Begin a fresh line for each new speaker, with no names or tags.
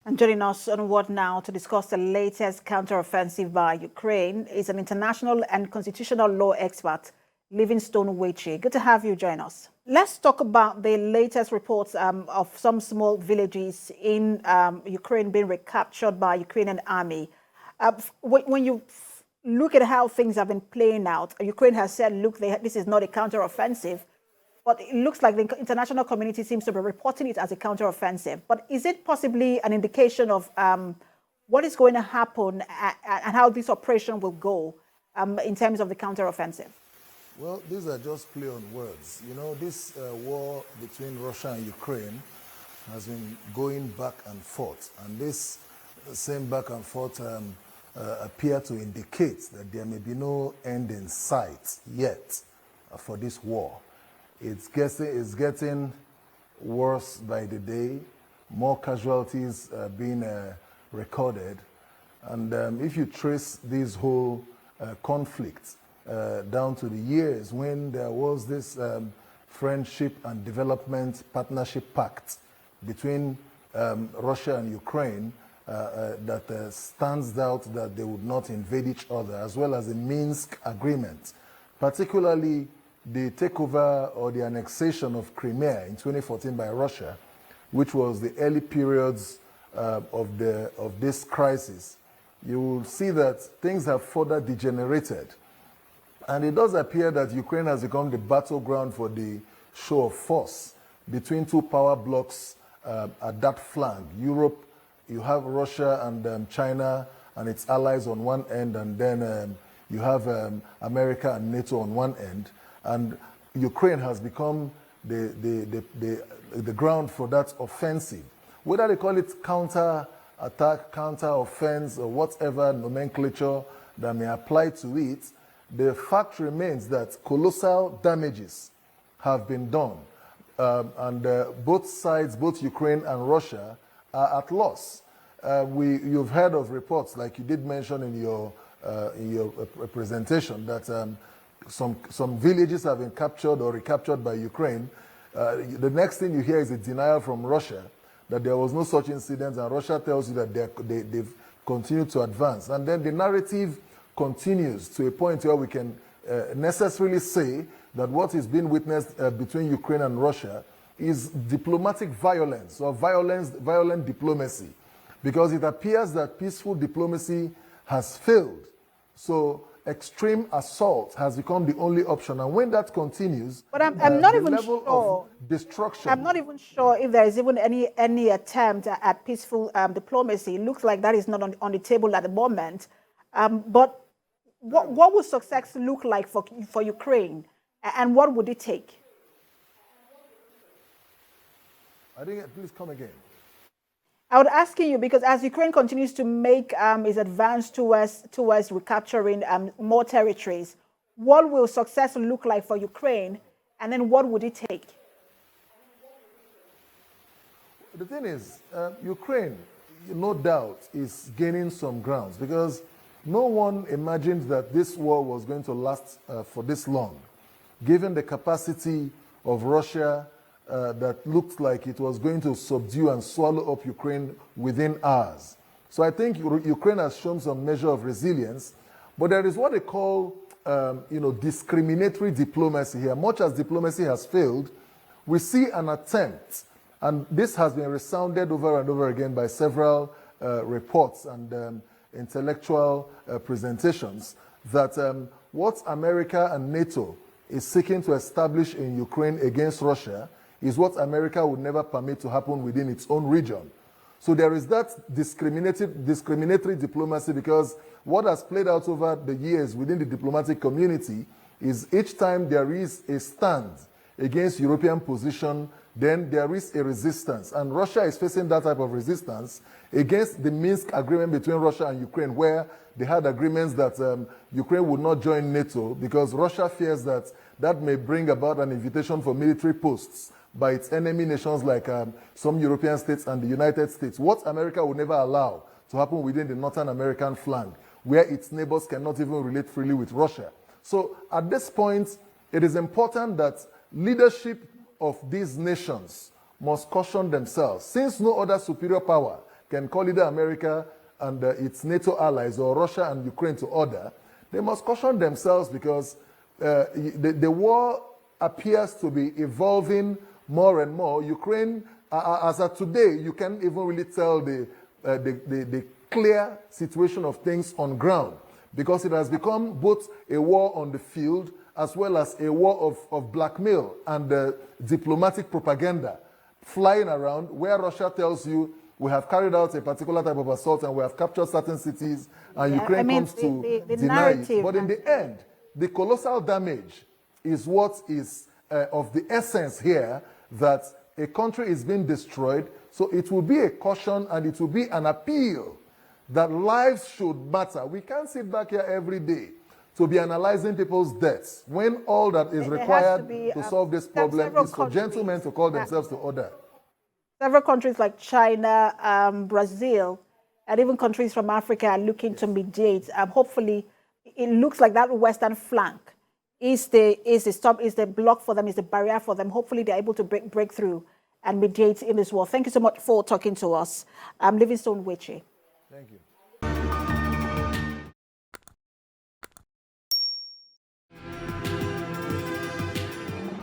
And joining us on What Now to discuss the latest counteroffensive by Ukraine is an international and constitutional law expert, Livingston, Wechie. Good to have you join us. Let's talk about the latest reports of some small villages in Ukraine being recaptured by Ukrainian army. When you look at how things have been playing out, Ukraine has said, look, this is not a counteroffensive. But it looks like the international community seems to be reporting it as a counteroffensive. But is it possibly an indication of what is going to happen and how this operation will go in terms of the counteroffensive?
Well, these are just play on words. You know, this war between Russia and Ukraine has been going back and forth. And this same back and forth appear to indicate that there may be no end in sight yet for this war. It's getting worse by the day. More casualties are being recorded. And if you trace this whole conflict down to the years when there was this Friendship and Development Partnership Pact between Russia and Ukraine that stands out that they would not invade each other, as well as the Minsk Agreement, particularly the takeover or the annexation of Crimea in 2014 by Russia, which was the early periods of this crisis. You will see that things have further degenerated. And it does appear that Ukraine has become the battleground for the show of force between two power blocks at that flank. Europe, you have Russia and China and its allies on one end, and then you have America and NATO on one end. And Ukraine has become the ground for that offensive. Whether they call it counter-attack, counter-offense, or whatever nomenclature that may apply to it, the fact remains that colossal damages have been done. And both sides, both Ukraine and Russia, are at loss. You've heard of reports, like you did mention in your presentation, that some villages have been captured or recaptured by Ukraine. The next thing you hear is a denial from Russia that there was no such incident, and Russia tells you that they've continued to advance. And then the narrative continues to a point where we can necessarily say that what is being witnessed between Ukraine and Russia is diplomatic violence or violent diplomacy, because it appears that peaceful diplomacy has failed. So extreme assault has become the only option, and when that continues,
but I'm not even
level
sure.
Of destruction.
I'm not even sure if there is even any attempt at peaceful diplomacy. It looks like that is not on the table at the moment. But what would success look like for Ukraine, and what would it take?
I think, please come again.
I would ask you, because as Ukraine continues to make its advance towards recapturing more territories, what will success look like for Ukraine, and then what would it take?
The thing is, Ukraine, no doubt, is gaining some grounds, because no one imagined that this war was going to last for this long, given the capacity of Russia that looked like it was going to subdue and swallow up Ukraine within hours. So I think Ukraine has shown some measure of resilience, but there is what they call discriminatory diplomacy here. Much as diplomacy has failed, we see an attempt, and this has been resounded over and over again by several reports and intellectual presentations, that what America and NATO is seeking to establish in Ukraine against Russia is what America would never permit to happen within its own region. So there is that discriminatory diplomacy, because what has played out over the years within the diplomatic community is each time there is a stand against European position, then there is a resistance. And Russia is facing that type of resistance against the Minsk agreement between Russia and Ukraine, where they had agreements that Ukraine would not join NATO because Russia fears that that may bring about an invitation for military posts by its enemy nations like some European states and the United States, what America would never allow to happen within the Northern American flank, where its neighbors cannot even relate freely with Russia. So at this point, it is important that leadership of these nations must caution themselves. Since no other superior power can call either America and its NATO allies or Russia and Ukraine to order, they must caution themselves, because the war appears to be evolving more and more. Ukraine, as of today, you can't even really tell the clear situation of things on ground, because it has become both a war on the field as well as a war of blackmail and diplomatic propaganda flying around, where Russia tells you, we have carried out a particular type of assault and we have captured certain cities, and Ukraine comes to deny it. But in the end, the colossal damage is what is of the essence here, that a country is being destroyed. So it will be a caution and it will be an appeal that lives should matter. We can't sit back here every day to be analyzing people's deaths when all that is required to solve this problem is for gentlemen to call themselves to order.
Several countries like China, Brazil, and even countries from Africa are looking to mediate. Hopefully, it looks like that western flank is the block for them, is the barrier for them. Hopefully, they're able to break through and mediate in this war. Thank you so much for talking to us. Livingston, Wechie.
Thank you.